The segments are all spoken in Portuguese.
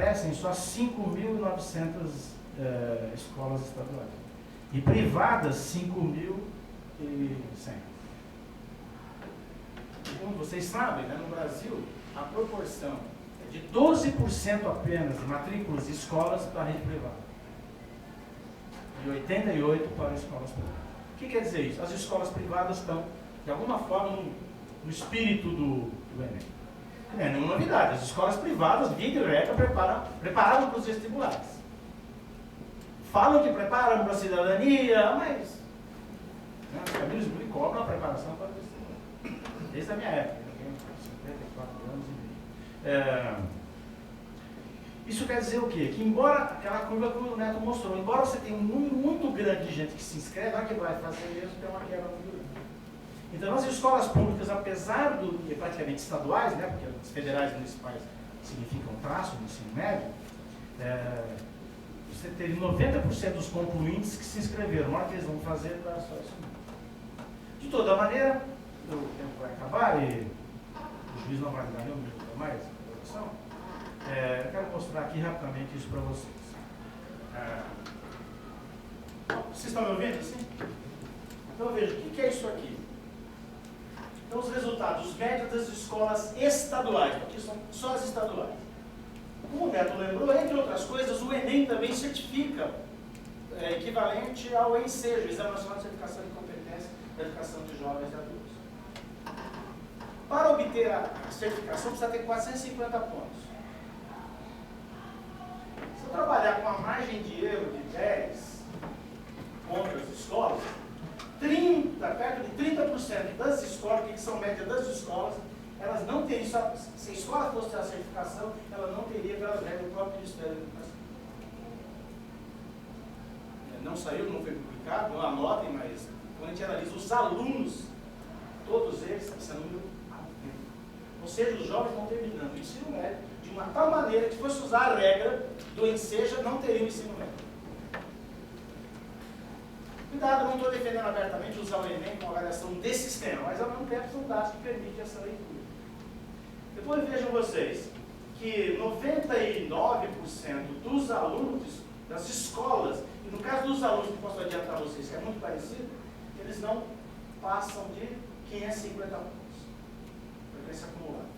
Crescem só 5.900 escolas estaduais. E privadas, 5.100. Como vocês sabem, né, no Brasil, a proporção é de 12% apenas de matrículas de escolas para a rede privada. E 88% para escolas públicas. O que quer dizer isso? As escolas privadas estão, de alguma forma, no espírito do Enem. Não é nenhuma novidade. As escolas privadas, via de regra, preparavam para os vestibulares. Falam que preparam para a cidadania, mas os caminhos me cobram a preparação para o vestibular. Desde a minha época, eu tenho 54 anos e meio. Isso quer dizer o quê? Que embora aquela curva que o Neto mostrou, embora você tenha um número muito grande de gente que se inscreve, não é que vai fazer mesmo, tem uma quebra muito grande. Então, as escolas públicas, apesar de praticamente estaduais, né, porque os federais e municipais significam traço do ensino médio, você teve 90% dos concluintes que se inscreveram. Na hora que eles vão fazer, dá só isso mesmo. De toda maneira, o tempo vai acabar e o juiz não vai dar nenhum minuto a mais a votação. Eu quero mostrar aqui rapidamente isso para vocês. Vocês estão me ouvindo assim? Então veja, o que é isso aqui? Então os resultados médios das escolas estaduais, aqui são só as estaduais. Como o Neto lembrou, entre outras coisas, o Enem também certifica equivalente ao ENSEJO, Exame Nacional de Certificação de Competência da Educação de Jovens e Adultos. Para obter a certificação precisa ter 450 pontos. Se eu trabalhar com a margem de erro de 10 contra as escolas, perto de 30% das escolas, que são médias das escolas, elas não teriam, se a escola fosse ter a certificação, ela não teria aquelas regras do próprio Ministério da Educação. Não saiu, não foi publicado, não anotem, mas quando a gente analisa os alunos, todos eles, esse é número alto. Ou seja, os jovens estão terminando o ensino médio de uma tal maneira que, se fosse usar a regra do ENSEJA, não teriam ensino médio. Cuidado, não estou defendendo abertamente usar o Enem com avaliação de sistema, mas ao mesmo tempo são dados que permitem essa leitura. Depois vejam vocês que 99% dos alunos das escolas, e no caso dos alunos que posso adiantar a vocês, que é muito parecido, eles não passam de 550 pontos. Frequência acumulada.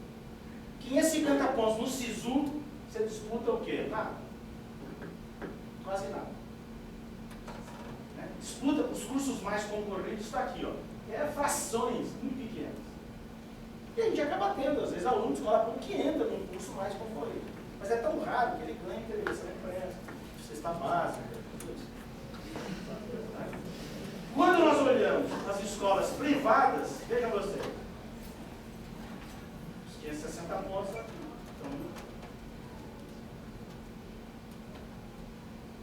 550 pontos no SISU, você disputa o quê? Nada. Quase nada. Disputa os cursos mais concorridos, está aqui, ó. Frações muito pequenas. E a gente acaba tendo, às vezes, alunos de escola pública que entra num curso mais concorrido. Mas é tão raro que ele ganha entrevista na imprensa, cesta básica, tudo isso. Quando nós olhamos as escolas privadas, vejam vocês, os 560 pontos aqui. Então,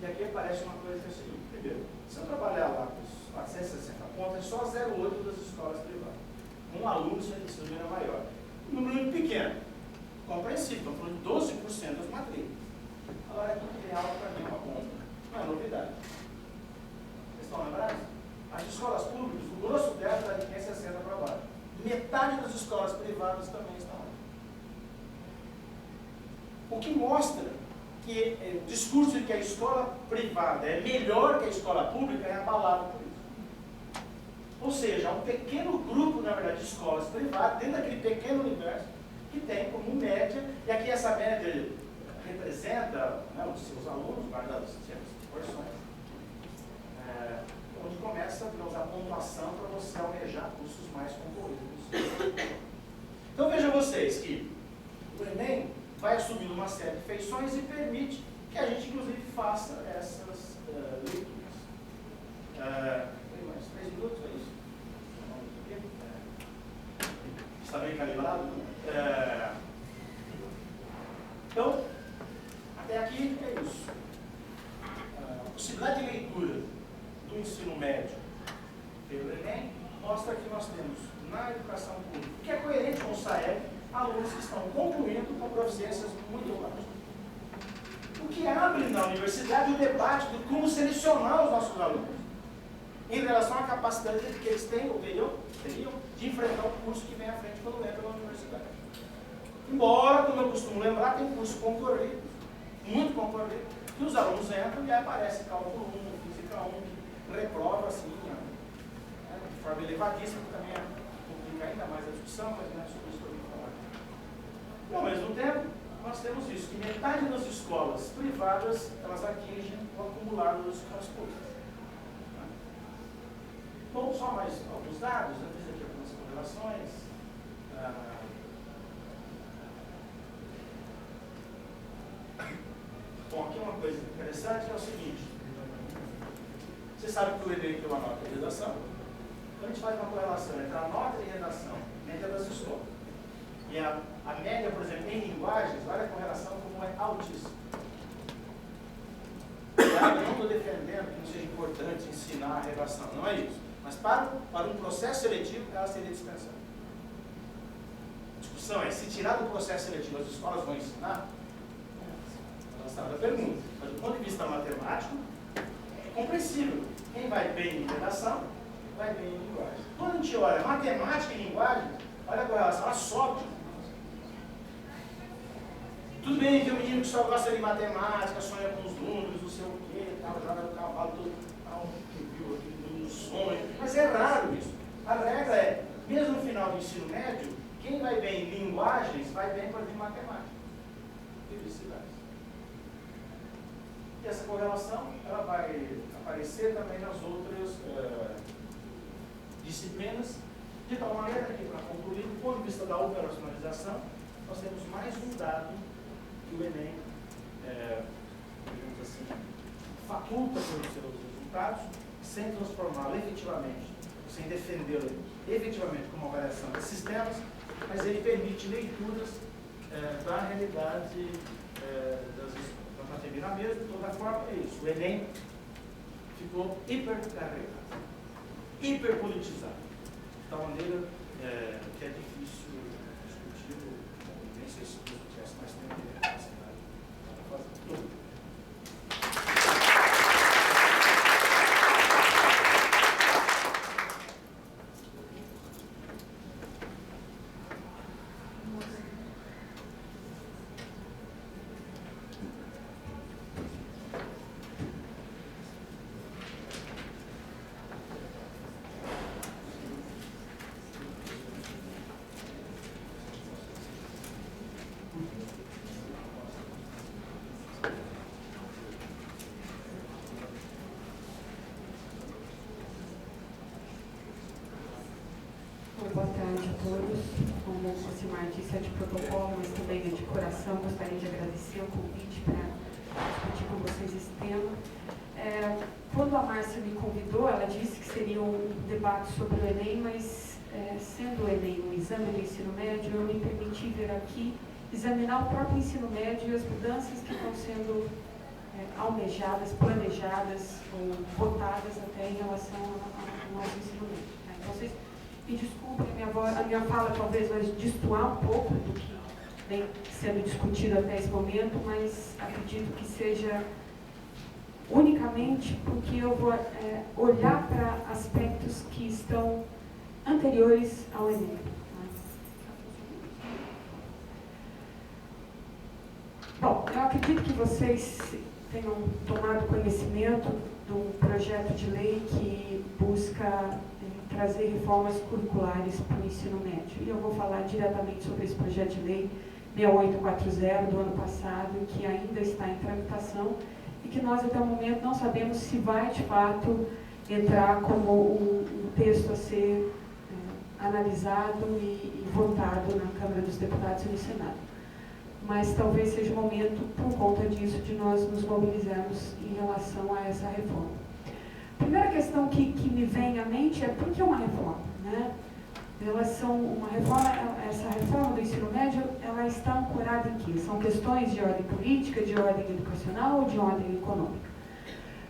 e aqui aparece uma coisa que é o seguinte: primeiro, se eu trabalhar lá com os 460 pontos, é só 0,8 das escolas privadas. Um aluno, esse número é maior. Um número muito pequeno. Compreensível, estamos falando de 12% das matrículas. Agora, aqui que real para mim é uma bomba. Não é novidade. Vocês estão lembrados? As escolas públicas, o grosso dela está de 560 para baixo. Metade das escolas privadas também estão lá. O que mostra que o discurso de que a escola privada é melhor que a escola pública é abalado por isso. Ou seja, há um pequeno grupo, na verdade, de escolas privadas, dentro daquele pequeno universo, que tem como média, e aqui essa média representa, né, os seus alunos, guardados as porções, onde começa a usar pontuação para você almejar cursos mais concorridos. Então vejam vocês que o Enem vai assumindo uma série de feições e permite que a gente, inclusive, faça essas leituras. Tem mais 3 minutos, é isso? Está bem calibrado? Então, até aqui é isso. A possibilidade de leitura do ensino médio pelo Enem mostra que nós temos na educação pública, que é coerente com o SAEB, alunos que estão concluindo com proficiências muito baixas. O que abre na universidade o debate de como selecionar os nossos alunos em relação à capacidade que eles têm ou teriam de enfrentar o curso que vem à frente quando entra na universidade. Embora, como eu costumo lembrar, tem curso concorrido for ver, que os alunos entram e aí aparece cálculo 1, física 1, que reprova assim, de forma elevadíssima, que também complica ainda mais a discussão, mas não é sobre isso que eu vim falar. E ao mesmo tempo, nós temos isso, que metade das escolas privadas, elas atingem o acumulado das escolas públicas. Bom, só mais alguns dados, eu fiz aqui algumas correlações. Bom, aqui uma coisa interessante é o seguinte. Você sabe que o Enem tem uma nota de redação. Então a gente faz uma correlação entre a nota de redação, média das escolas, e a média, por exemplo, em linguagens, olha a correlação como é altíssima. Eu não estou defendendo que não seja importante ensinar a redação, não é isso. Mas para um processo seletivo, ela seria dispensável. A discussão é, se tirar do processo seletivo, as escolas vão ensinar? Relacionada à pergunta. Mas do ponto de vista matemático, é compreensível. Quem vai bem em redação, vai bem em linguagem. Quando a gente olha matemática e linguagem, olha a correlação, ela sobe. Tudo bem que o menino que só gosta de matemática, sonha com os números, não sei o quê, tal, joga no cavalo, todo, que viu aqui no sonho. Mas é raro isso. A regra é, mesmo no final do ensino médio, quem vai bem em linguagens, vai bem para vir matemática. E vice-versa. E essa correlação, ela vai aparecer também nas outras disciplinas, de tal maneira que, para concluir, do ponto de vista da operacionalização, nós temos mais um dado que o Enem, digamos assim, faculta pelos seus resultados, sem transformá-lo efetivamente, sem defendê-lo efetivamente como avaliação de sistemas, mas ele permite leituras da realidade das escolas. Então, para terminar mesmo, de toda forma, é isso. O Enem ficou hipercarregado, hiperpolitizado, de tal maneira que é difícil discutir, nem sei se eu tivesse mais tempo de capacidade para fazer tudo. Boa tarde a todos. Como o Silmar disse, é de protocolo, mas também é de coração. Gostaria de agradecer o convite para discutir com vocês esse tema. Quando a Márcia me convidou, ela disse que seria um debate sobre o Enem, mas sendo o Enem um exame do ensino médio, eu me permiti vir aqui examinar o próprio ensino médio e as mudanças que estão sendo almejadas, planejadas ou votadas até em relação ao nosso ensino médio. Tá? Então, vocês me desculpem, a minha fala talvez vai destoar um pouco do que vem sendo discutido até esse momento, mas acredito que seja unicamente porque eu vou olhar para aspectos que estão anteriores ao Enem. Bom, eu acredito que vocês tenham tomado conhecimento de um projeto de lei que busca trazer reformas curriculares para o ensino médio. E eu vou falar diretamente sobre esse projeto de lei 6840 do ano passado, que ainda está em tramitação e que nós até o momento não sabemos se vai de fato entrar como um texto a ser analisado e votado na Câmara dos Deputados e no Senado. Mas talvez seja o momento, por conta disso, de nós nos mobilizarmos em relação a essa reforma. A primeira questão que me vem à mente é por que uma reforma? Né? Essa reforma do ensino médio, ela está ancorada em quê? São questões de ordem política, de ordem educacional ou de ordem econômica?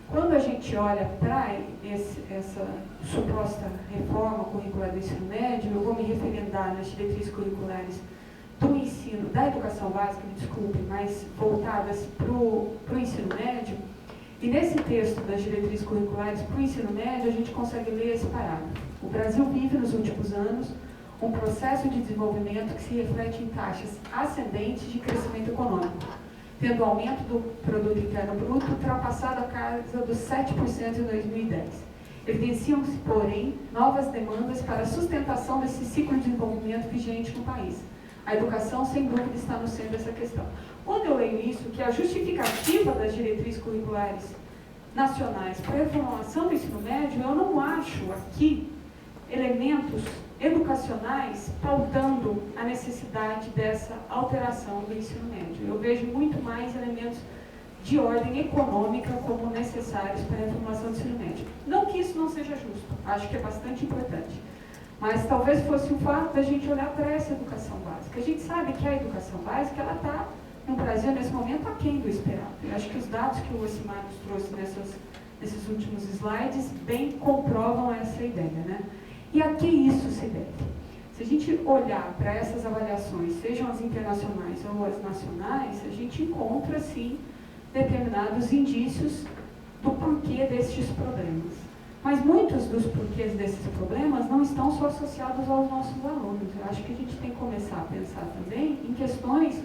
Quando a gente olha para essa suposta reforma curricular do ensino médio, eu vou me referendar nas diretrizes curriculares do ensino, da educação básica, me desculpe, mas voltadas para o ensino médio. E nesse texto das diretrizes curriculares para o ensino médio, a gente consegue ler esse parágrafo. O Brasil vive, nos últimos anos, um processo de desenvolvimento que se reflete em taxas ascendentes de crescimento econômico, tendo aumento do produto interno bruto ultrapassado a casa dos 7% em 2010. Evidenciam-se, porém, novas demandas para a sustentação desse ciclo de desenvolvimento vigente no país. A educação, sem dúvida, está no centro dessa questão. Quando eu leio isso, que a justificativa das diretrizes curriculares nacionais para a reformulação do ensino médio, eu não acho aqui elementos educacionais pautando a necessidade dessa alteração do ensino médio. Eu vejo muito mais elementos de ordem econômica como necessários para a reformulação do ensino médio. Não que isso não seja justo, acho que é bastante importante. Mas talvez fosse o fato da gente olhar para essa educação básica. A gente sabe que a educação básica, ela está, no Brasil, nesse momento, aquém do esperado. Eu acho que os dados que o Ocimar nos trouxe nesses últimos slides bem comprovam essa ideia, né? E a que isso se deve? Se a gente olhar para essas avaliações, sejam as internacionais ou as nacionais, a gente encontra, sim, determinados indícios do porquê destes problemas. Mas muitos dos porquês desses problemas não estão só associados aos nossos alunos. Eu acho que a gente tem que começar a pensar também em questões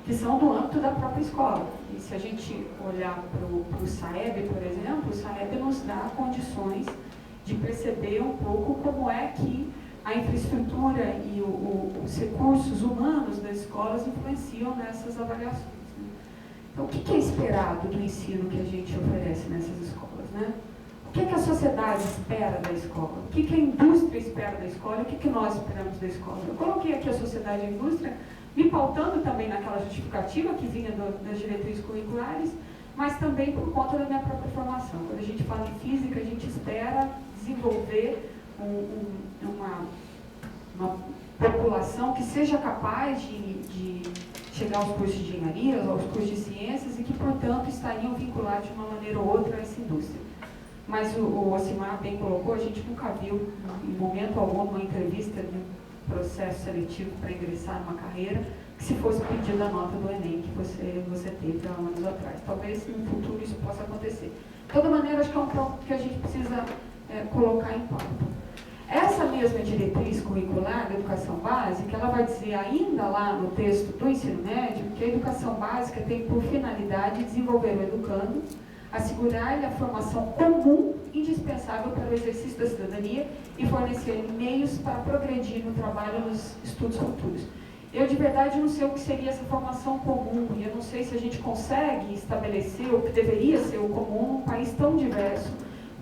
que são do âmbito da própria escola. E se a gente olhar para o SAEB, por exemplo, o SAEB nos dá condições de perceber um pouco como é que a infraestrutura e os recursos humanos das escolas influenciam nessas avaliações. Né? Então, o que é esperado do ensino que a gente oferece nessas escolas? Né? O que a sociedade espera da escola? O que a indústria espera da escola? E o que nós esperamos da escola? Eu coloquei aqui a sociedade e a indústria, me pautando também naquela justificativa que vinha das diretrizes curriculares, mas também por conta da minha própria formação. Quando a gente fala em física, a gente espera desenvolver uma população que seja capaz de chegar aos cursos de engenharia, aos cursos de ciências e que, portanto, estariam vinculados de uma maneira ou outra a essa indústria. Mas o Ocimar bem colocou, a gente nunca viu, em momento algum, uma entrevista de um processo seletivo para ingressar numa carreira que se fosse pedida a nota do Enem que você teve há anos atrás. Talvez no futuro isso possa acontecer. De toda maneira, acho que é um ponto que a gente precisa colocar em pauta. Essa mesma diretriz curricular da educação básica, ela vai dizer ainda lá no texto do ensino médio que a educação básica tem por finalidade desenvolver o educando, assegurar-lhe a formação comum indispensável para o exercício da cidadania e fornecer meios para progredir no trabalho e nos estudos futuros. Eu, de verdade, não sei o que seria essa formação comum, e eu não sei se a gente consegue estabelecer o que deveria ser o comum num país tão diverso,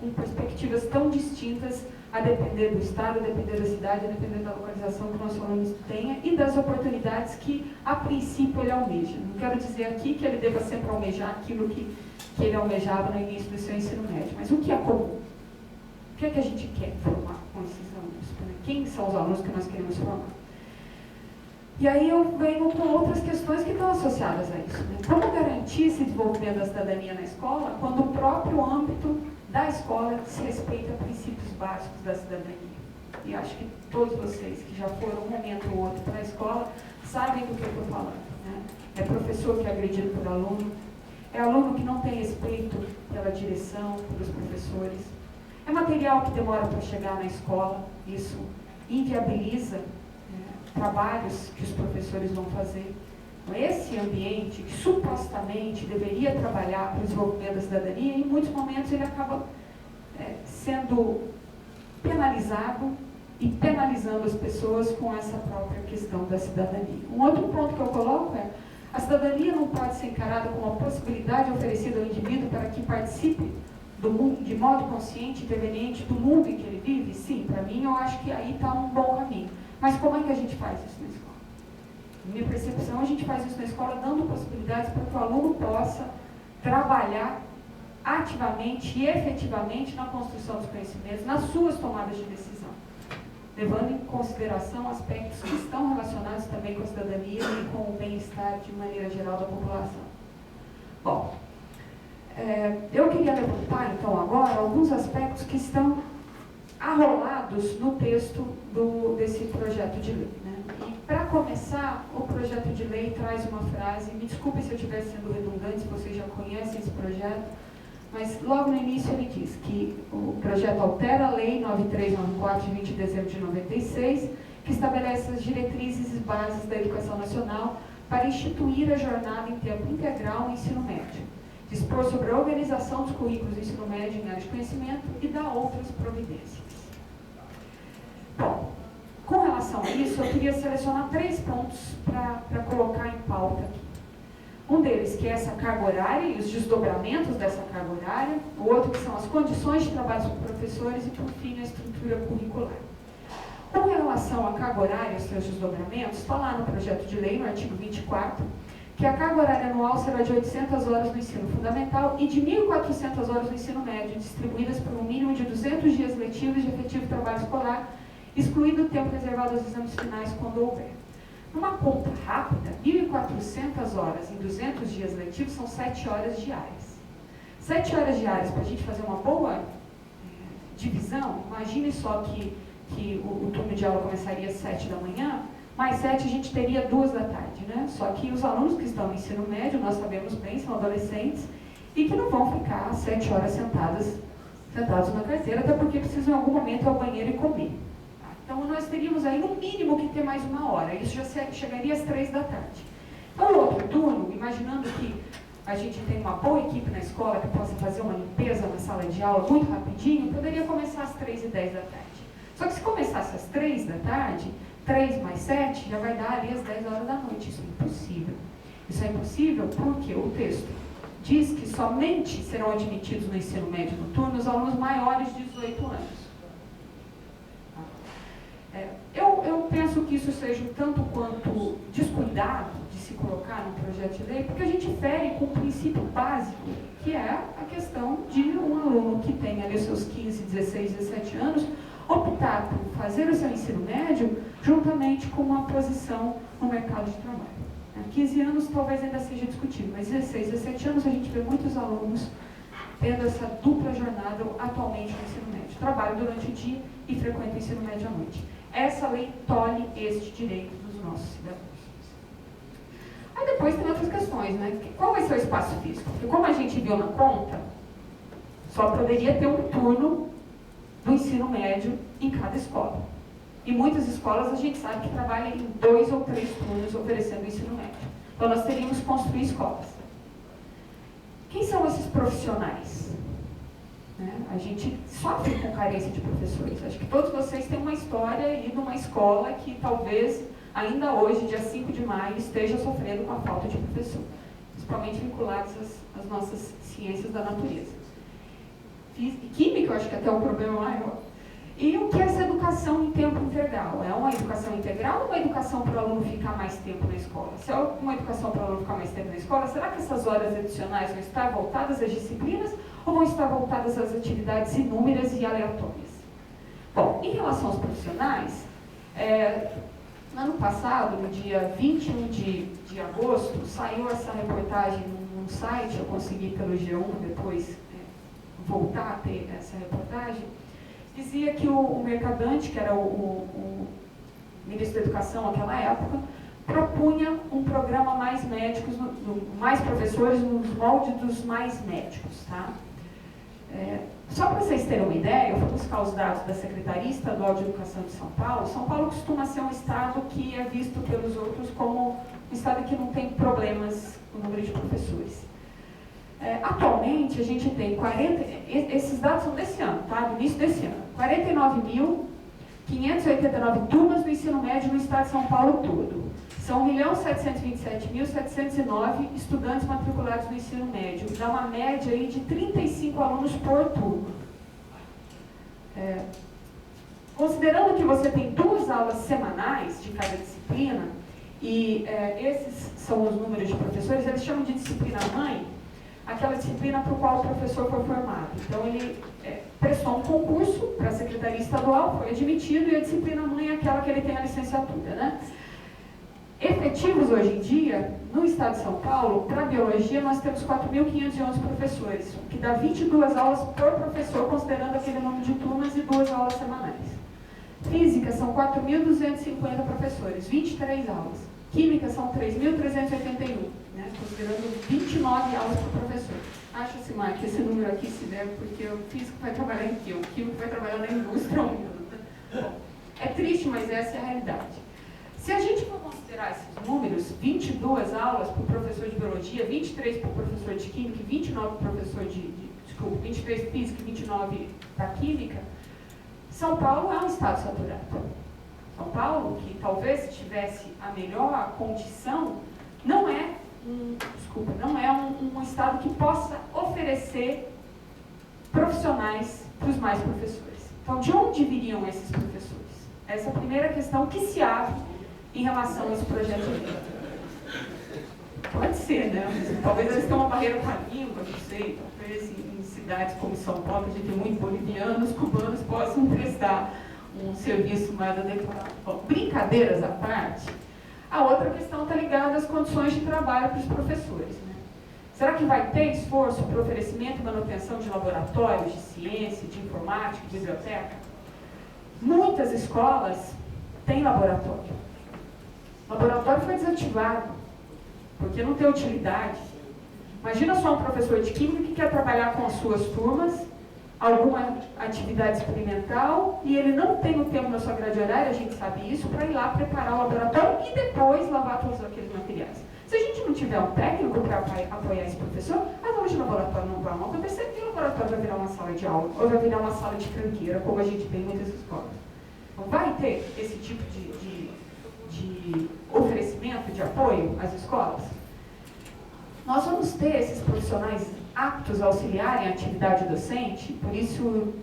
com perspectivas tão distintas, a depender do estado, a depender da cidade, a depender da localização que o nosso aluno tenha e das oportunidades que, a princípio, ele almeja. Não quero dizer aqui que ele deva sempre almejar aquilo que ele almejava no início do seu ensino médio, mas o que é comum? O que é que a gente quer formar com esses alunos? Quem são os alunos que nós queremos formar? E aí eu venho com outras questões que estão associadas a isso. Né? Como garantir esse desenvolvimento da cidadania na escola quando o próprio âmbito da escola se respeita princípios básicos da cidadania? E acho que todos vocês que já foram um momento ou outro para a escola sabem do que eu estou falando. Né? É professor que é agredido por aluno, é aluno que não tem respeito pela direção, pelos professores, é material que demora para chegar na escola, isso inviabiliza trabalhos que os professores vão fazer. Esse ambiente que supostamente deveria trabalhar para o desenvolvimento da cidadania, em muitos momentos ele acaba sendo penalizado e penalizando as pessoas com essa própria questão da cidadania. Um outro ponto que eu coloco é: a cidadania não pode ser encarada como uma possibilidade oferecida ao indivíduo para que participe do mundo de modo consciente e interveniente do mundo em que ele vive? Sim, para mim eu acho que aí está um bom caminho. Mas como é que a gente faz isso na escola? Na minha percepção, a gente faz isso na escola dando possibilidades para que o aluno possa trabalhar ativamente e efetivamente na construção dos conhecimentos, nas suas tomadas de decisão, levando em consideração aspectos que estão relacionados também com a cidadania e com o bem-estar de maneira geral da população. Bom, eu queria levantar então agora alguns aspectos que estão arrolados no texto desse projeto de lei. Né? E para começar, o projeto de lei traz uma frase, me desculpe se eu estiver sendo redundante, se vocês já conhecem esse projeto, mas logo no início ele diz que o projeto altera a lei 9394 de 20 de dezembro de 96, que estabelece as diretrizes e bases da educação nacional para instituir a jornada em tempo integral no ensino médio, dispor sobre a organização dos currículos do ensino médio em área de conhecimento e dar outras providências. Bom, com relação a isso, eu queria selecionar 3 pontos para colocar em pauta aqui. Um deles, que é essa carga horária e os desdobramentos dessa carga horária. O outro, que são as condições de trabalho dos professores. E, por fim, a estrutura curricular. Com relação à carga horária e os seus desdobramentos, está lá no projeto de lei, no artigo 24, que a carga horária anual será de 800 horas no ensino fundamental e de 1.400 horas no ensino médio, distribuídas por um mínimo de 200 dias letivos de efetivo trabalho escolar, excluído o tempo reservado aos exames finais quando houver. Numa conta rápida, 1.400 horas em 200 dias letivos são 7 horas diárias. 7 horas diárias, para a gente fazer uma boa divisão, imagine só que o turno de aula começaria às 7 da manhã, mais 7 a gente teria 2 da tarde, né? Só que os alunos que estão no ensino médio, nós sabemos bem, são adolescentes, e que não vão ficar 7 horas sentados na carteira, até porque precisam em algum momento ir ao banheiro e comer. Então, nós teríamos aí, no mínimo, que ter mais 1 hora. Isso já chegaria às 3 da tarde. Então, o outro turno, imaginando que a gente tem uma boa equipe na escola que possa fazer uma limpeza na sala de aula muito rapidinho, poderia começar às 3h10 da tarde. Só que se começasse às 3 da tarde, 3 mais 7, já vai dar ali às 10 horas da noite. Isso é impossível. Isso é impossível porque o texto diz que somente serão admitidos no ensino médio noturno os alunos maiores de 18 anos. Eu penso que isso seja um tanto quanto descuidado de se colocar num projeto de lei, porque a gente fere com um princípio básico, que é a questão de um aluno que tem ali os seus 15, 16, 17 anos, optar por fazer o seu ensino médio juntamente com uma posição no mercado de trabalho. 15 anos talvez ainda seja discutível, mas 16, 17 anos a gente vê muitos alunos tendo essa dupla jornada atualmente no ensino médio. Trabalho durante o dia e frequenta o ensino médio à noite. Essa lei tolhe este direito dos nossos cidadãos. Aí depois tem outras questões, né? Qual vai ser o espaço físico? Porque como a gente viu na conta, só poderia ter um turno do ensino médio em cada escola. E muitas escolas a gente sabe que trabalham em 2 ou 3 turnos oferecendo o ensino médio. Então nós teríamos que construir escolas. Quem são esses profissionais? A gente sofre com carência de professores. Acho que todos vocês têm uma história aí numa escola que talvez ainda hoje, dia 5 de maio, esteja sofrendo com a falta de professor, principalmente vinculados às nossas ciências da natureza. Química, eu acho que até é um problema maior. E o que é essa educação em tempo integral? É uma educação integral ou uma educação para o aluno ficar mais tempo na escola? Se é uma educação para o aluno ficar mais tempo na escola, será que essas horas adicionais vão estar voltadas às disciplinas ou vão estar voltadas às atividades inúmeras e aleatórias? Bom, em relação aos profissionais, no ano passado, no dia 21 de agosto, saiu essa reportagem num site, eu consegui pelo G1 depois voltar a ter essa reportagem. Dizia que o Mercadante, que era o ministro da Educação naquela época, propunha um programa mais médicos, mais professores nos moldes dos mais médicos. Tá? Só para vocês terem uma ideia, eu fui buscar os dados da Secretaria Estadual de Educação de São Paulo. São Paulo costuma ser um estado que é visto pelos outros como um estado que não tem problemas com o número de professores. Atualmente, a gente tem esses dados são desse ano, tá? Do início desse ano. 49.589 turmas do ensino médio no estado de São Paulo todo. São 1.727.709 estudantes matriculados no ensino médio. Dá uma média aí de 35 alunos por turma. Considerando que você tem 2 aulas semanais de cada disciplina, e esses são os números de professores, eles chamam de disciplina-mãe, aquela disciplina para o qual o professor foi formado. Então, ele prestou um concurso para a Secretaria Estadual, foi admitido, e a disciplina-mãe é aquela que ele tem a licenciatura, né? Efetivos hoje em dia, no estado de São Paulo, para biologia, nós temos 4.511 professores, o que dá 22 aulas por professor, considerando aquele número de turmas e 2 aulas semanais. Física são 4.250 professores, 23 aulas. Química são 3.381, né, considerando 29 aulas por professor. Acha-se, Mar, que esse número aqui se deve porque o físico vai trabalhar em quê? O químico vai trabalhar na indústria. Bom, é triste, mas essa é a realidade. Se a gente for considerar esses números, 22 aulas para o professor de biologia, 23 para o professor de química, 29 para o professor desculpa, 23 física e 29 para química, São Paulo é um estado saturado. São Paulo, que talvez tivesse a melhor condição, não é um estado que possa oferecer profissionais para os mais professores. Então, de onde viriam esses professores? Essa é a primeira questão que se abre em relação a esse projeto de lei. Pode ser, né? Talvez eles tenham uma barreira com a língua, não sei. Talvez em cidades como São Paulo, que a gente tem muitos bolivianos, cubanos, possam prestar um serviço mais adequado. Bom, brincadeiras à parte, a outra questão está ligada às condições de trabalho para os professores. Né? Será que vai ter esforço para oferecimento e manutenção de laboratórios de ciência, de informática, de biblioteca? Muitas escolas têm laboratório. O laboratório foi desativado, porque não tem utilidade. Imagina só um professor de química que quer trabalhar com as suas turmas, alguma atividade experimental, e ele não tem o tempo na sua grade horária, a gente sabe isso, para ir lá preparar o laboratório e depois lavar todos aqueles materiais. Se a gente não tiver um técnico para apoiar esse professor, as aulas de laboratório não vão acontecer, e o laboratório vai virar uma sala de aula, ou vai virar uma sala de tranqueira, como a gente vê em muitas escolas. Então, vai ter esse tipo de oferecimento, de apoio às escolas? Nós vamos ter esses profissionais aptos a auxiliarem a atividade docente, por isso,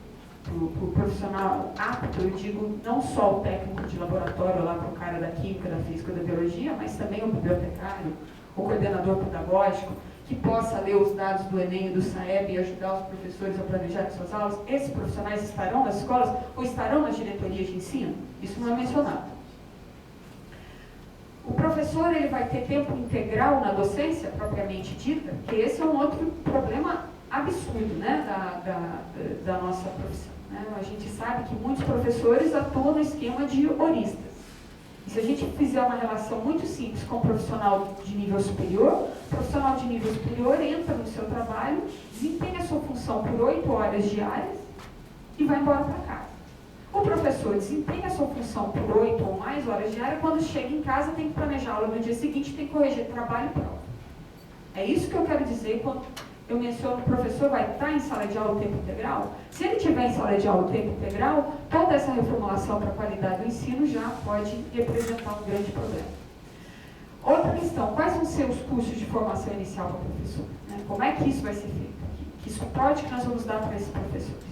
para o profissional apto, eu digo não só o técnico de laboratório lá para o cara da química, da física, da biologia, mas também o bibliotecário, o coordenador pedagógico, que possa ler os dados do Enem e do SAEB e ajudar os professores a planejar suas aulas. Esses profissionais estarão nas escolas ou estarão nas diretorias de ensino? Isso não é mencionado. O professor ele vai ter tempo integral na docência, propriamente dita, que esse é um outro problema absurdo, né, da nossa profissão. Né? A gente sabe que muitos professores atuam no esquema de horistas. E se a gente fizer uma relação muito simples com o profissional de nível superior, o profissional de nível superior entra no seu trabalho, desempenha a sua função por 8 horas diárias e vai embora para casa. O professor desempenha a sua função por 8 ou mais horas diárias, quando chega em casa tem que planejar a aula no dia seguinte, tem que corrigir trabalho e prova. É isso que eu quero dizer quando eu menciono que o professor vai estar em sala de aula o tempo integral. Se ele estiver em sala de aula o tempo integral, toda essa reformulação para a qualidade do ensino já pode representar um grande problema. Outra questão, quais vão ser os cursos de formação inicial para o professor? Né? Como é que isso vai ser feito? Que suporte que nós vamos dar para esses professores?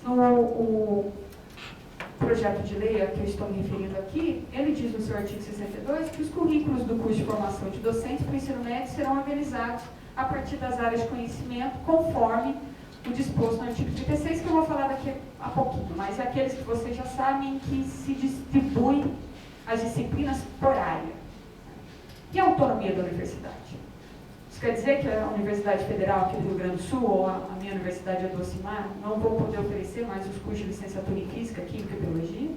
O projeto de lei a que eu estou me referindo aqui, ele diz no seu artigo 62 que os currículos do curso de formação de docentes para o ensino médio serão organizados a partir das áreas de conhecimento, conforme o disposto no artigo 36, que eu vou falar daqui a pouquinho, mas é aqueles que vocês já sabem que se distribuem as disciplinas por área. E a autonomia da universidade? Isso quer dizer que a Universidade Federal aqui do Rio Grande do Sul, ou a minha universidade, a Docimar, não vão poder oferecer mais os cursos de licenciatura em Física, Química e Biologia?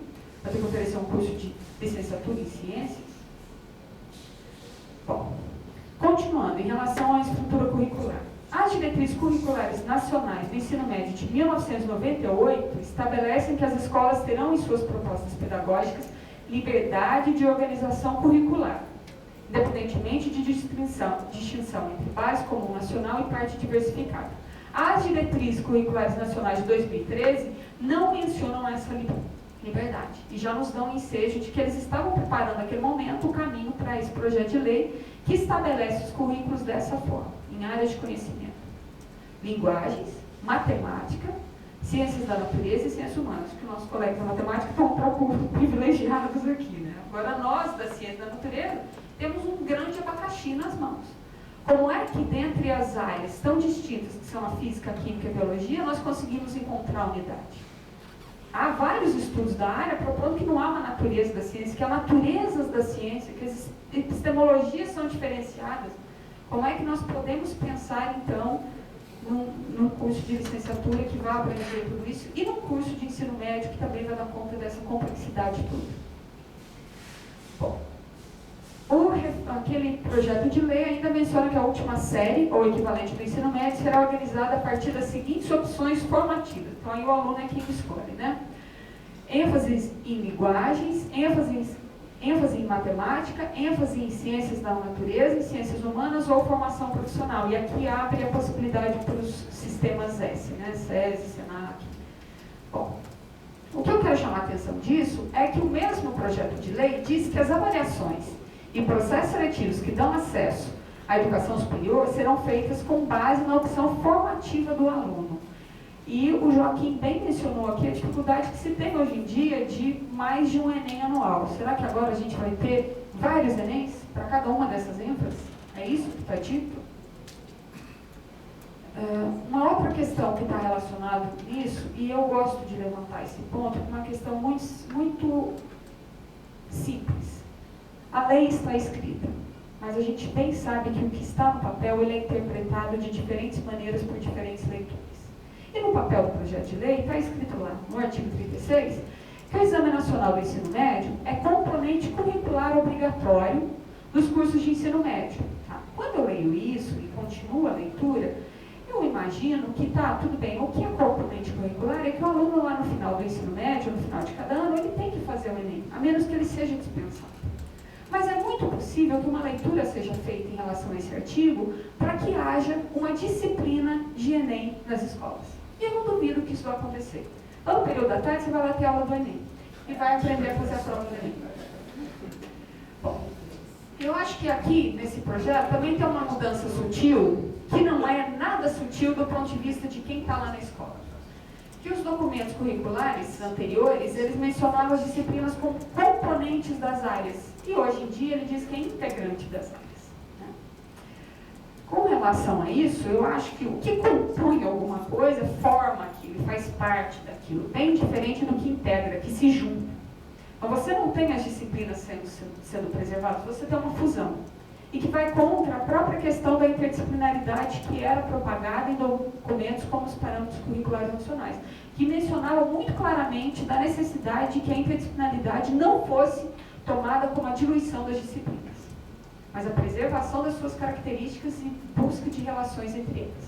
Vai ter que oferecer um curso de licenciatura em Ciências? Bom, continuando, em relação à estrutura curricular. As diretrizes curriculares nacionais do ensino médio de 1998 estabelecem que as escolas terão em suas propostas pedagógicas liberdade de organização curricular, independentemente de distinção entre base comum nacional e parte diversificada. As diretrizes curriculares nacionais de 2013 não mencionam essa liberdade e já nos dão um ensejo de que eles estavam preparando naquele momento o caminho para esse projeto de lei que estabelece os currículos dessa forma, em áreas de conhecimento: linguagens, matemática, ciências da natureza e ciências humanas, que nossos colegas da matemática estão um pouco privilegiados aqui, né? Agora nós, da ciência da natureza, temos um grande abacaxi nas mãos. Como é que, dentre as áreas tão distintas que são a física, a química e a biologia, nós conseguimos encontrar unidade? Há vários estudos da área propondo que não há uma natureza da ciência, que há naturezas da ciência, que as epistemologias são diferenciadas. Como é que nós podemos pensar, então, num curso de licenciatura que vai abranger tudo isso e num curso de ensino médio que também vai dar conta dessa complexidade toda? Bom, aquele projeto de lei ainda menciona que a última série, ou equivalente do ensino médio, será organizada a partir das seguintes opções formativas. Então, aí o aluno é quem escolhe, né? ênfase em linguagens, ênfase em matemática, ênfase em ciências da natureza, em ciências humanas ou formação profissional. E aqui abre a possibilidade para os sistemas S, né? SESI, SENAC. Bom, o que eu quero chamar a atenção disso é que o mesmo projeto de lei diz que as avaliações e processos seletivos que dão acesso à educação superior serão feitas com base na opção formativa do aluno. E o Joaquim bem mencionou aqui a dificuldade que se tem hoje em dia de mais de um Enem anual. Será que agora a gente vai ter vários Enems para cada uma dessas ênfases? É isso que está dito? Uma outra questão que está relacionada com isso, e eu gosto de levantar esse ponto, é uma questão muito simples. A lei está escrita, mas a gente bem sabe que o que está no papel ele é interpretado de diferentes maneiras por diferentes leitores. E no papel do projeto de lei está escrito lá, no artigo 36, que o Exame Nacional do Ensino Médio é componente curricular obrigatório dos cursos de ensino médio. Tá? Quando eu leio isso e continuo a leitura, eu imagino que tudo bem, o que é componente curricular é que o aluno lá no final do ensino médio, no final de cada ano, ele tem que fazer o Enem, a menos que ele seja dispensado. Mas é muito possível que uma leitura seja feita em relação a esse artigo para que haja uma disciplina de Enem nas escolas. E eu não duvido que isso vai acontecer. Lá no período da tarde, você vai lá ter aula do Enem. E vai aprender a fazer a prova do Enem. Bom, eu acho que aqui, nesse projeto, também tem uma mudança sutil, que não é nada sutil do ponto de vista de quem está lá na escola. Que os documentos curriculares anteriores, eles mencionavam as disciplinas como componentes das áreas. E hoje em dia, ele diz que é integrante das áreas. Com relação a isso, eu acho que o que compõe alguma coisa forma aquilo, faz parte daquilo, bem diferente do que integra, que se junta. Então você não tem as disciplinas sendo preservadas, você tem uma fusão. E que vai contra a própria questão da interdisciplinaridade que era propagada em documentos como os parâmetros curriculares nacionais, que mencionavam muito claramente da necessidade de que a interdisciplinaridade não fosse tomada como a diluição das disciplinas, mas a preservação das suas características e busca de relações entre elas.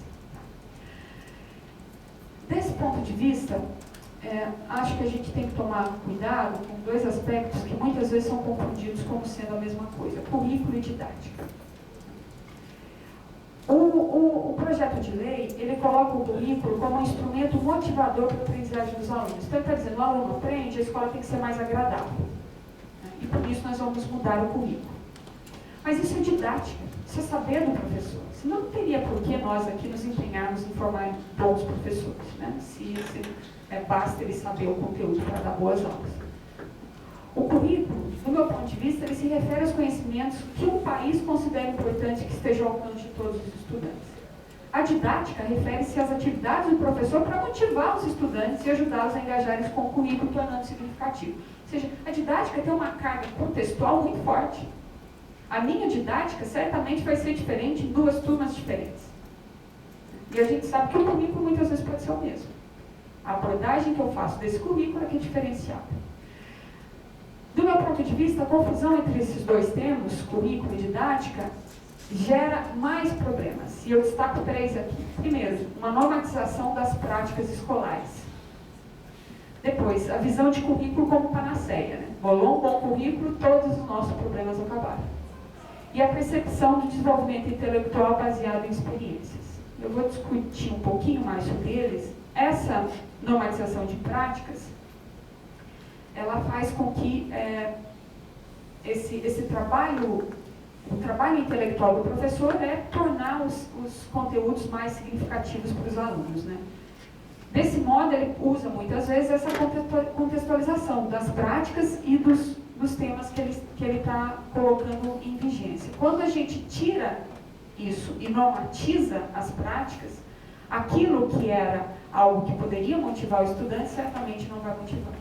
Desse ponto de vista, acho que a gente tem que tomar cuidado com dois aspectos que muitas vezes são confundidos como sendo a mesma coisa: currículo e didática. O projeto de lei, ele coloca o currículo como um instrumento motivador para a aprendizagem dos alunos. Então, ele está dizendo, o aluno aprende, a escola tem que ser mais agradável. E por isso nós vamos mudar o currículo. Mas isso é didática, isso é saber do professor. Senão não teria por que nós aqui nos empenharmos em formar bons professores, né? Se basta ele saber o conteúdo para dar boas aulas. O currículo, do meu ponto de vista, ele se refere aos conhecimentos que um país considera importante que estejam ao alcance de todos os estudantes. A didática refere-se às atividades do professor para motivar os estudantes e ajudá-los a engajarem-se com o currículo, tornando significativo. Ou seja, a didática tem uma carga contextual muito forte. A minha didática certamente vai ser diferente em duas turmas diferentes. E a gente sabe que o currículo muitas vezes pode ser o mesmo. A abordagem que eu faço desse currículo é que é diferenciada. Do meu ponto de vista, a confusão entre esses dois termos, currículo e didática, gera mais problemas. E eu destaco três aqui. Primeiro, uma normatização das práticas escolares. Depois, a visão de currículo como panaceia, né? Rolou um bom currículo, todos os nossos problemas acabaram. E a percepção do desenvolvimento intelectual baseado em experiências. Eu vou discutir um pouquinho mais sobre eles. Essa normatização de práticas, ela faz com que esse trabalho, o trabalho intelectual do professor é tornar os conteúdos mais significativos para os alunos, né? Desse modo, ele usa muitas vezes essa contextualização das práticas e dos temas que ele está colocando em vigência. Quando a gente tira isso e normatiza as práticas, aquilo que era algo que poderia motivar o estudante, certamente não vai motivar.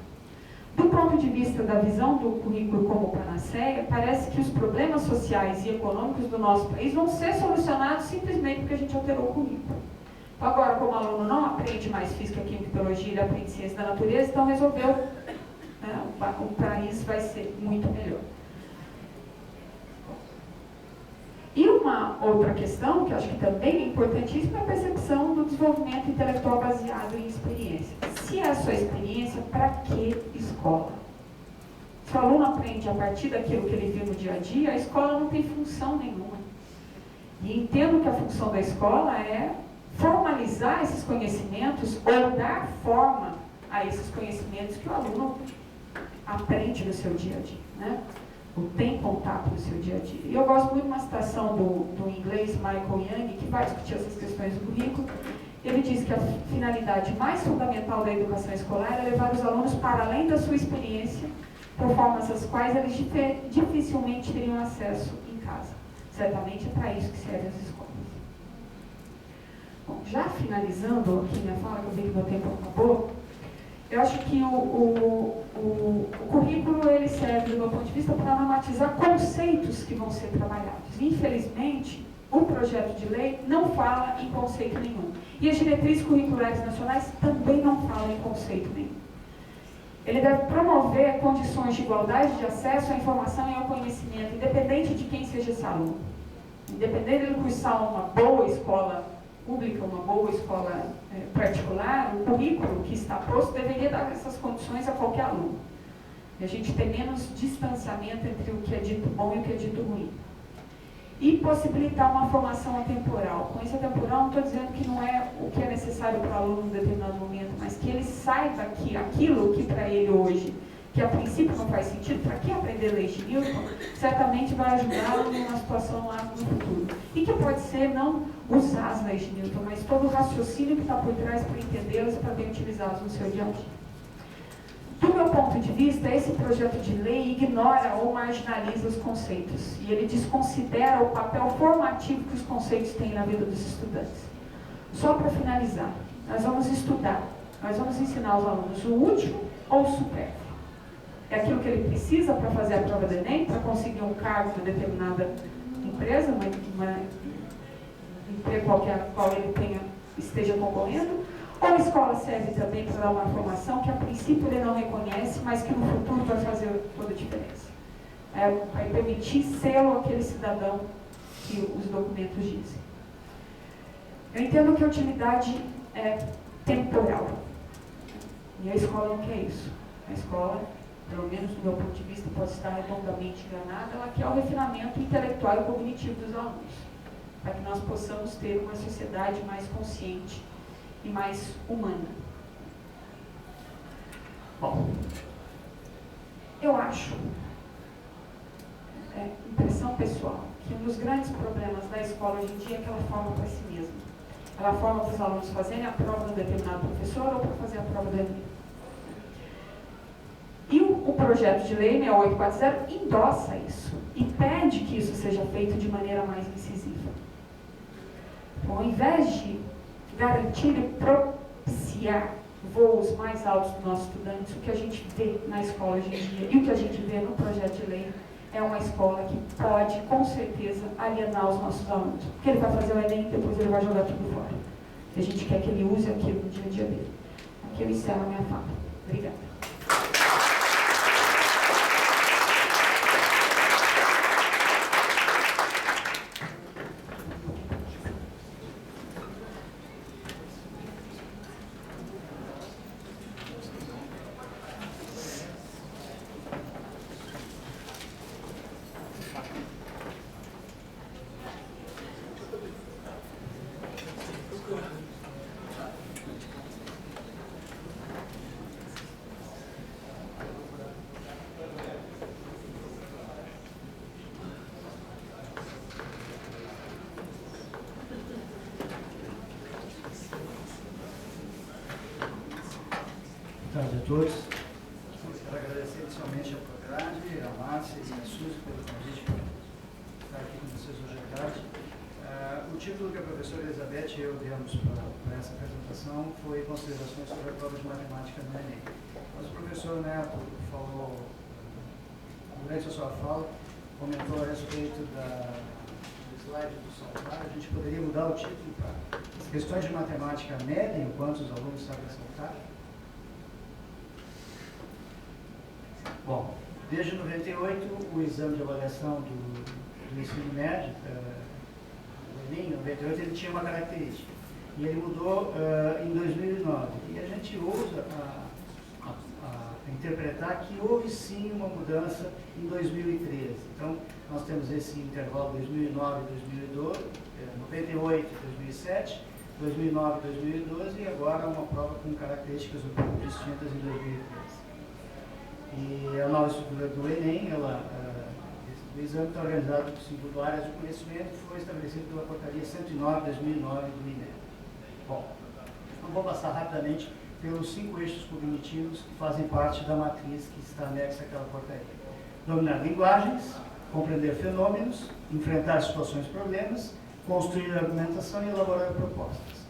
Do ponto de vista da visão do currículo como panaceia, parece que os problemas sociais e econômicos do nosso país vão ser solucionados simplesmente porque a gente alterou o currículo. Então, agora, como o aluno não aprende mais física, química, biologia, ele aprende ciência da natureza, então resolveu, né, o país vai ser muito melhor. E uma outra questão, que eu acho que também é importantíssima, é a percepção do desenvolvimento intelectual baseado em experiência. Se é a sua experiência, para que isso o aluno aprende a partir daquilo que ele viu no dia a dia, a escola não tem função nenhuma. E entendo que a função da escola é formalizar esses conhecimentos ou dar forma a esses conhecimentos que o aluno aprende no seu dia a dia, né? Ou tem contato no seu dia a dia. E eu gosto muito de uma citação do inglês Michael Young, que vai discutir essas questões do currículo. Ele diz que a finalidade mais fundamental da educação escolar é levar os alunos para além da sua experiência, por formas às quais eles dificilmente teriam acesso em casa. Certamente é para isso que servem as escolas. Bom, já finalizando aqui minha fala, que eu vi que meu tempo acabou, eu acho que o currículo ele serve, do meu ponto de vista, para normatizar conceitos que vão ser trabalhados. Infelizmente, o projeto de lei não fala em conceito nenhum. E as diretrizes curriculares nacionais também não falam em conceito nenhum. Ele deve promover condições de igualdade de acesso à informação e ao conhecimento, independente de quem seja esse aluno. Independente de ele cursar uma boa escola pública, uma boa escola particular, o currículo que está posto deveria dar essas condições a qualquer aluno. E a gente tem menos distanciamento entre o que é dito bom e o que é dito ruim. E possibilitar uma formação atemporal. Com esse atemporal, não estou dizendo que não é o que é necessário para o aluno em determinado momento, mas que ele saiba que aquilo que para ele hoje, que a princípio não faz sentido, para que aprender leis de Newton, certamente vai ajudá-lo numa situação lá no futuro. E que pode ser não usar as leis de Newton, mas todo o raciocínio que está por trás para entendê-las e para bem utilizá-las no seu dia a dia. Do meu ponto de vista, esse projeto de lei ignora ou marginaliza os conceitos e ele desconsidera o papel formativo que os conceitos têm na vida dos estudantes. Só para finalizar, nós vamos estudar, nós vamos ensinar os alunos o útil ou o supérfluo. É aquilo que ele precisa para fazer a prova do Enem, para conseguir um cargo em determinada empresa, uma empresa qual ele esteja concorrendo. Ou a escola serve também para dar uma formação que a princípio ele não reconhece, mas que no futuro vai fazer toda a diferença. Vai permitir selo aquele cidadão que os documentos dizem. Eu entendo que a utilidade é temporal. E a escola não quer isso. A escola, pelo menos do meu ponto de vista, pode estar redondamente enganada, ela quer o refinamento intelectual e cognitivo dos alunos, para que nós possamos ter uma sociedade mais consciente e mais humana. Bom, eu acho, impressão pessoal, que um dos grandes problemas da escola hoje em dia é que ela forma para si mesma. Ela forma para os alunos fazerem a prova de um determinado professor ou para fazer a prova do Enem. E o projeto de lei 6840 endossa isso e pede que isso seja feito de maneira mais incisiva. Então, ao invés de garantir e propiciar voos mais altos dos nossos estudantes, o que a gente vê na escola hoje em dia e o que a gente vê no projeto de lei é uma escola que pode, com certeza, alienar os nossos alunos. Porque ele vai fazer o Enem e depois ele vai jogar tudo fora. E a gente quer que ele use aquilo no dia a dia dele. Aqui eu encerro a minha fala. Obrigada. Boa tarde a todos. Quero agradecer inicialmente ao Prograde, a Márcia e a Suzy pelo convite para estar aqui com vocês hoje à tarde. O título que a professora Elizabeth e eu demos para essa apresentação foi Considerações sobre a prova de matemática no Enem. Mas o professor Neto falou, durante a sua fala, comentou a respeito do slide do saltar. A gente poderia mudar o título para as questões de matemática medem o quanto os alunos sabem saltar? Bom, desde 98, o exame de avaliação do ensino médio, o Enem, em 98, ele tinha uma característica. E ele mudou em 2009. E a gente usa a interpretar que houve sim uma mudança em 2013. Então, nós temos esse intervalo 2009 e 2012, 98 e 2007, 2009 e 2012, e agora uma prova com características um pouco distintas em 2013. E a nova estrutura do Enem, o exame está organizado segundo áreas de conhecimento e foi estabelecido pela portaria 109/2009 do INEP. Bom, eu vou passar rapidamente pelos 5 eixos cognitivos que fazem parte da matriz que está anexa àquela portaria. Dominar linguagens, compreender fenômenos, enfrentar situações e problemas, construir argumentação e elaborar propostas.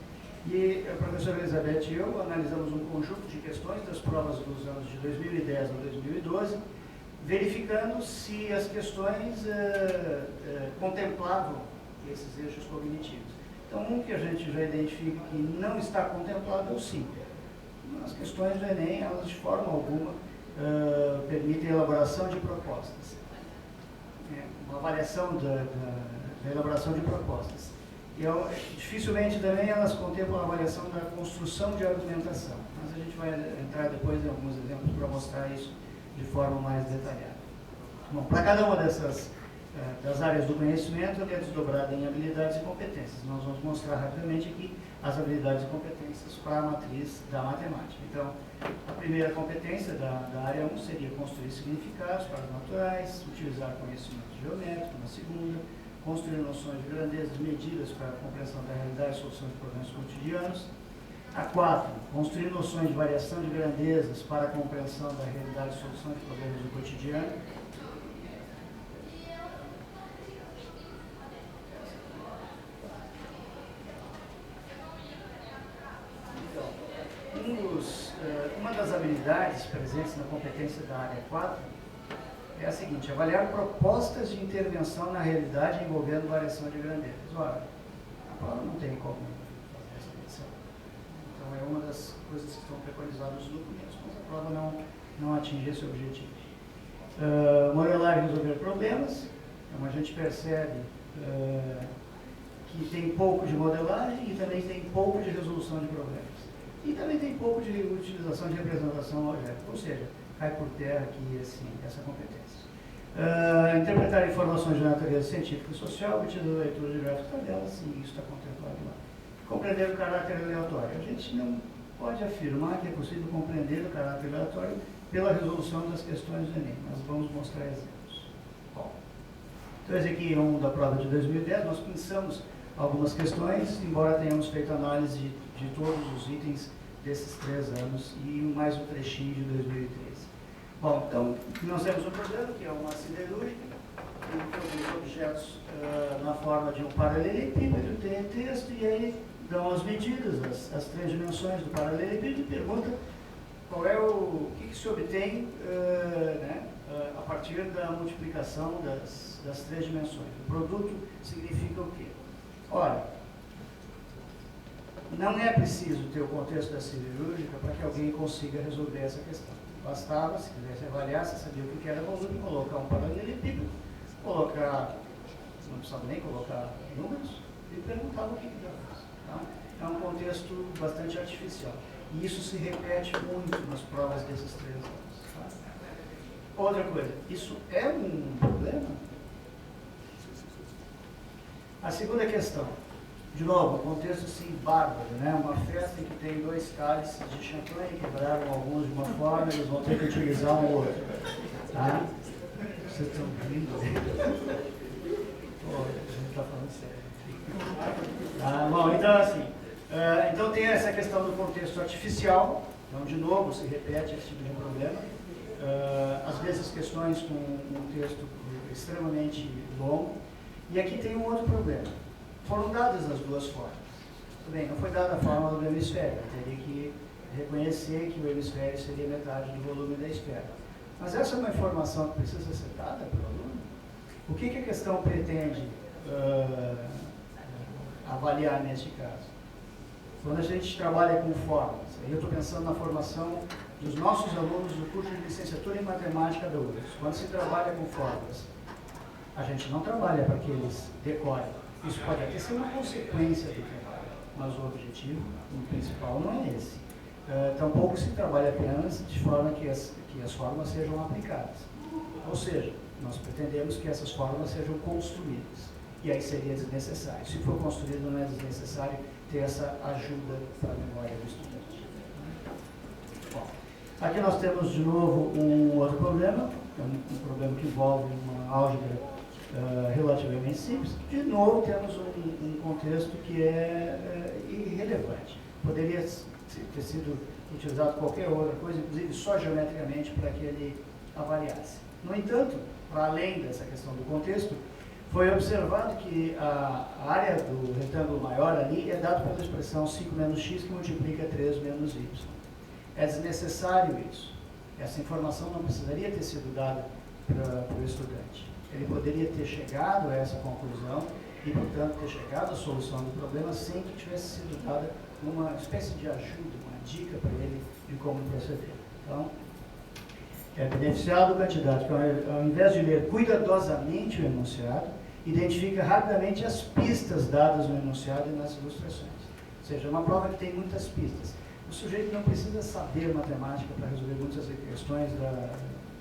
E a professora Elizabeth e eu analisamos um conjunto de questões das provas dos anos de 2010 a 2012, verificando se as questões contemplavam esses eixos cognitivos. Então, um que a gente já identifica que não está contemplado é o 5. As questões do Enem, elas de forma alguma permitem a elaboração de propostas. Uma avaliação da elaboração de propostas. E dificilmente também elas contemplam a avaliação da construção de argumentação. Mas a gente vai entrar depois em alguns exemplos para mostrar isso de forma mais detalhada. Bom, para cada uma dessas das áreas do conhecimento, ele é desdobrado em habilidades e competências. Nós vamos mostrar rapidamente aqui as habilidades e competências para a matriz da matemática. Então, a primeira competência da área 1 seria construir significados para os naturais, utilizar conhecimento geométrico. Na segunda, construir noções de grandeza e medidas para a compreensão da realidade e solução de problemas cotidianos. A 4, construir noções de variação de grandezas para a compreensão da realidade e solução de problemas do cotidiano. Uma das habilidades presentes na competência da área 4 é a seguinte: avaliar propostas de intervenção na realidade envolvendo variação de grandezas. Ora, a prova não tem como fazer essa medição. Então é uma das coisas que estão preconizadas nos documentos, mas a prova não atinge esse objetivo. Modelar e resolver problemas. Então a gente percebe que tem pouco de modelagem e também tem pouco de resolução de problemas. E também tem pouco de utilização de representação lógica, ou seja, cai por terra aqui essa competência. Interpretar informações de natureza científica e social, obtidas da leitura de gráficos e tabelas, sim, isso está contemplado lá. Compreender o caráter aleatório. A gente não pode afirmar que é possível compreender o caráter aleatório pela resolução das questões do Enem, mas vamos mostrar exemplos. Bom, então esse aqui é um da prova de 2010, nós pensamos algumas questões, embora tenhamos feito análise de todos os itens desses 3 anos e mais um trechinho de 2013. Bom, então, nós temos um problema que é uma siderúrgica, tem alguns objetos na forma de um paralelepípedo, tem texto, e aí dão as medidas, as 3 dimensões do paralelepípedo, e pergunta qual é o que se obtém a partir da multiplicação das 3 dimensões. O produto significa o quê? Ora, não é preciso ter o contexto da siderúrgica para que alguém consiga resolver essa questão. Bastava, se quisesse avaliar, você sabia o que era volume, colocar um paralelepípedo, não precisava nem colocar números, e perguntava o que dava. Tá? É um contexto bastante artificial. E isso se repete muito nas provas desses 3 anos. Tá? Outra coisa, isso é um problema? A segunda questão, de novo, um contexto assim bárbaro, né? Uma festa em que tem 2 cálices de champanhe, quebraram alguns de uma forma, eles vão ter que utilizar um outro. Tá? Vocês estão rindo? Pô, a gente está falando sério. Bom, então assim, então tem essa questão do contexto artificial, então de novo se repete esse tipo de problema. Às vezes questões com um texto extremamente longo. E aqui tem um outro problema. Foram dadas as 2 formas. Tudo bem, não foi dada a fórmula do hemisfério. Eu teria que reconhecer que o hemisfério seria metade do volume da esfera. Mas essa é uma informação que precisa ser dada pelo aluno. O que a questão pretende avaliar neste caso? Quando a gente trabalha com fórmulas, aí eu estou pensando na formação dos nossos alunos do curso de licenciatura em matemática da URGS. Quando se trabalha com fórmulas, a gente não trabalha para que eles decorem. Isso pode até ser uma consequência do trabalho, mas o objetivo, o principal, não é esse. tampouco se trabalha apenas de forma que as fórmulas sejam aplicadas. Ou seja, nós pretendemos que essas fórmulas sejam construídas. E aí seria desnecessário. Se for construído, não é desnecessário ter essa ajuda para a memória do estudante. Bom, aqui nós temos de novo um outro problema, um problema que envolve uma álgebra relativamente simples. De novo temos um contexto que é irrelevante. Poderia ter sido utilizado qualquer outra coisa, inclusive só geometricamente, para que ele avaliasse. No entanto, para além dessa questão do contexto, foi observado que a área do retângulo maior ali é dada pela expressão 5 menos x que multiplica 3 menos y. É desnecessário isso. Essa informação não precisaria ter sido dada para o estudante. Ele poderia ter chegado a essa conclusão e, portanto, ter chegado à solução do problema sem que tivesse sido dada uma espécie de ajuda, uma dica para ele de como proceder. Então, é beneficiado o candidato que, ao invés de ler cuidadosamente o enunciado, identifica rapidamente as pistas dadas no enunciado e nas ilustrações. Ou seja, é uma prova que tem muitas pistas. O sujeito não precisa saber matemática para resolver muitas questões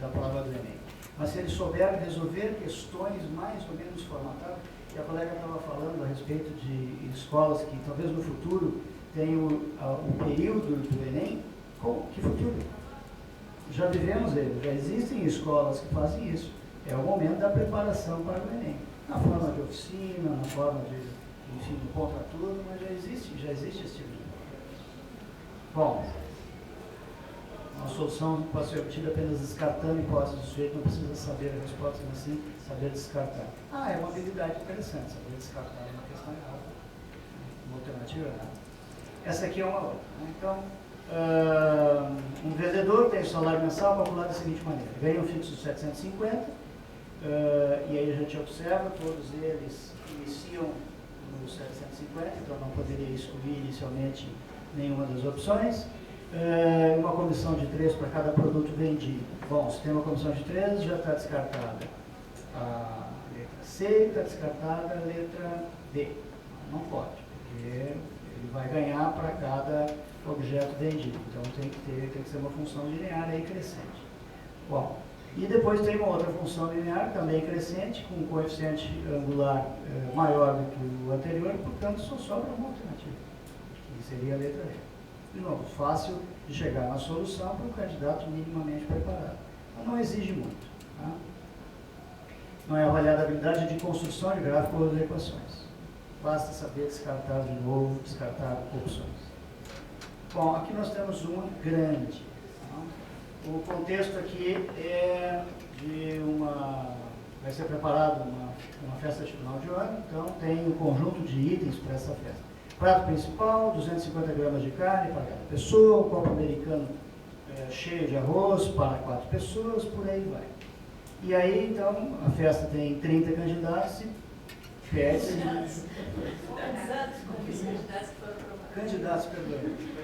da prova do Enem. Mas se ele souber resolver questões mais ou menos formatadas, que a colega estava falando a respeito de escolas que talvez no futuro tenham o período do Enem, que futuro? Já vivemos ele, já existem escolas que fazem isso. É o momento da preparação para o Enem. Na forma de oficina, na forma de, enfim, do contraturno, mas já existe esse tipo de coisa. Bom, uma solução pode ser obtida apenas descartando hipóteses do sujeito, não precisa saber a resposta, mas sim saber descartar. É uma habilidade interessante, saber descartar é uma questão errada, uma alternativa errada. Essa aqui é uma outra. Né? Então, um vendedor tem o salário mensal calculado da seguinte maneira: ganha um fixo de 750, e aí a gente observa, todos eles iniciam no 750, então não poderia excluir inicialmente nenhuma das opções. Uma comissão de 3 para cada produto vendido. Bom, se tem uma comissão de 3, já está descartada a letra C, está descartada a letra D. Não pode, porque ele vai ganhar para cada objeto vendido. Então tem que ser uma função linear aí crescente. Bom, e depois tem uma outra função linear também crescente, com um coeficiente angular maior do que o anterior, portanto só sobra uma alternativa, que seria a letra E. De novo, fácil de chegar na solução para o candidato minimamente preparado. Então não exige muito. Tá? Não é avaliada a habilidade de construção de gráfico ou de equações. Basta saber descartar de novo, descartar opções. Bom, aqui nós temos uma grande. Tá? O contexto aqui é de vai ser preparado uma festa de final de ano, então tem um conjunto de itens para essa festa. Prato principal, 250 gramas de carne para cada pessoa, um copo americano cheio de arroz para 4 pessoas, por aí vai. E aí, então, a festa tem 30 candidatos e pede...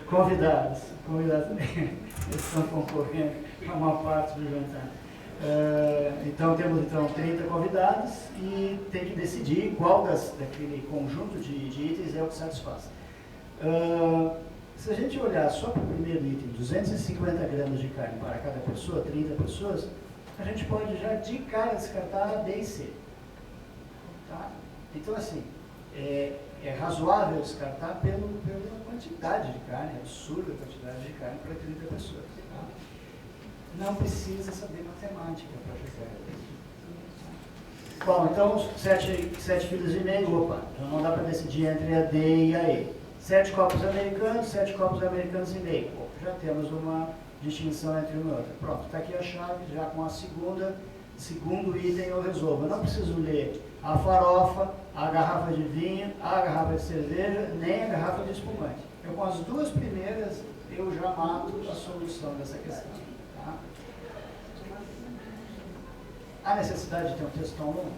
Convidados também. Eles estão concorrendo a uma parte do jantar. Então temos 30 convidados e tem que decidir qual daquele conjunto de itens é o que satisfaz. Se a gente olhar só para o primeiro item, 250 gramas de carne para cada pessoa, 30 pessoas, a gente pode já de cara descartar A, B e C. Tá? Então assim, é razoável descartar pela quantidade de carne, absurda quantidade de carne para 30 pessoas. Tá? Não precisa saber matemática para chegar isso. Bom, então 7 filas e meio, já não dá para decidir entre a D e a E. 7 copos americanos, 7 copos americanos e meio. Já temos uma distinção entre uma e outra. Pronto, está aqui a chave, já com a segundo item eu resolvo. Eu não preciso ler a farofa, a garrafa de vinho, a garrafa de cerveja, nem a garrafa de espumante. Eu, com as duas primeiras, eu já mato a solução dessa questão. Tá? Há necessidade de ter um texto tão longo?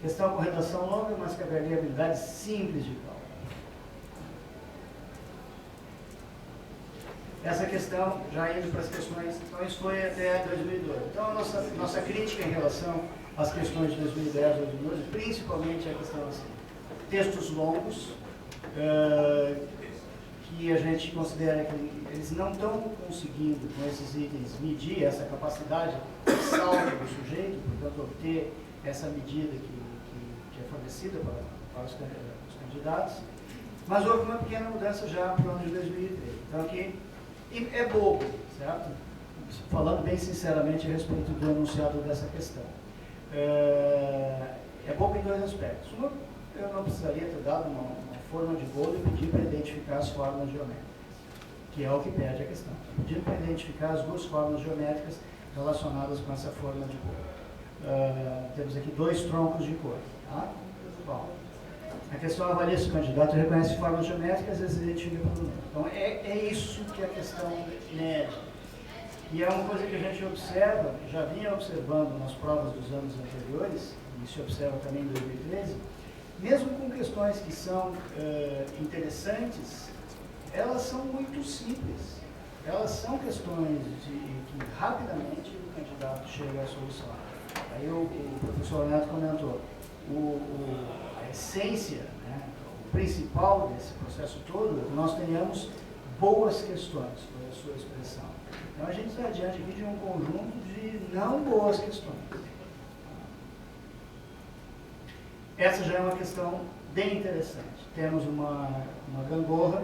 Questão com redação longa, mas que haveria habilidade simples de cálculo. Essa questão, já indo para as questões, então isso foi até 2012. Então a nossa crítica em relação às questões de 2010 e 2012, principalmente a questão assim, textos longos, que a gente considera que eles não estão conseguindo, com esses itens, medir essa capacidade de salto do sujeito, portanto, obter essa medida que é fornecida para os candidatos, mas houve uma pequena mudança já para o ano de 2013. Então, aqui, é bobo, certo? Falando bem sinceramente a respeito do enunciado dessa questão. É bobo em dois aspectos. Uma, eu não precisaria ter dado uma forma de bolo e pedir para identificar as formas geométricas, que é o que pede a questão. Pedir para identificar as duas formas geométricas relacionadas com essa forma de bolo. Temos aqui 2 troncos de cor. Tá? Bom, a questão avalia se o candidato reconhece formas geométricas e as identifica pelo número. Então, é isso que a questão mede. E é uma coisa que a gente observa, já vinha observando nas provas dos anos anteriores, e se observa também em 2013, mesmo com questões que são interessantes, elas são muito simples. Elas são questões que rapidamente o candidato chega à solução. Aí o professor Neto comentou, a essência, né, o principal desse processo todo é que nós tenhamos boas questões, foi a sua expressão. Então a gente está diante aqui de um conjunto de não boas questões. Essa já é uma questão bem interessante. Temos uma gangorra,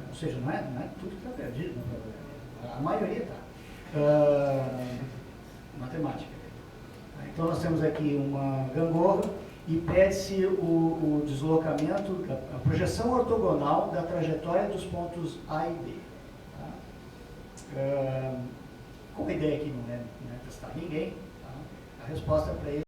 ou seja, não é tudo que está perdido, a maioria está. Matemática. Então nós temos aqui uma gangorra e pede-se o deslocamento, a projeção ortogonal da trajetória dos pontos A e B. Como a ideia aqui não é testar ninguém, tá? A resposta para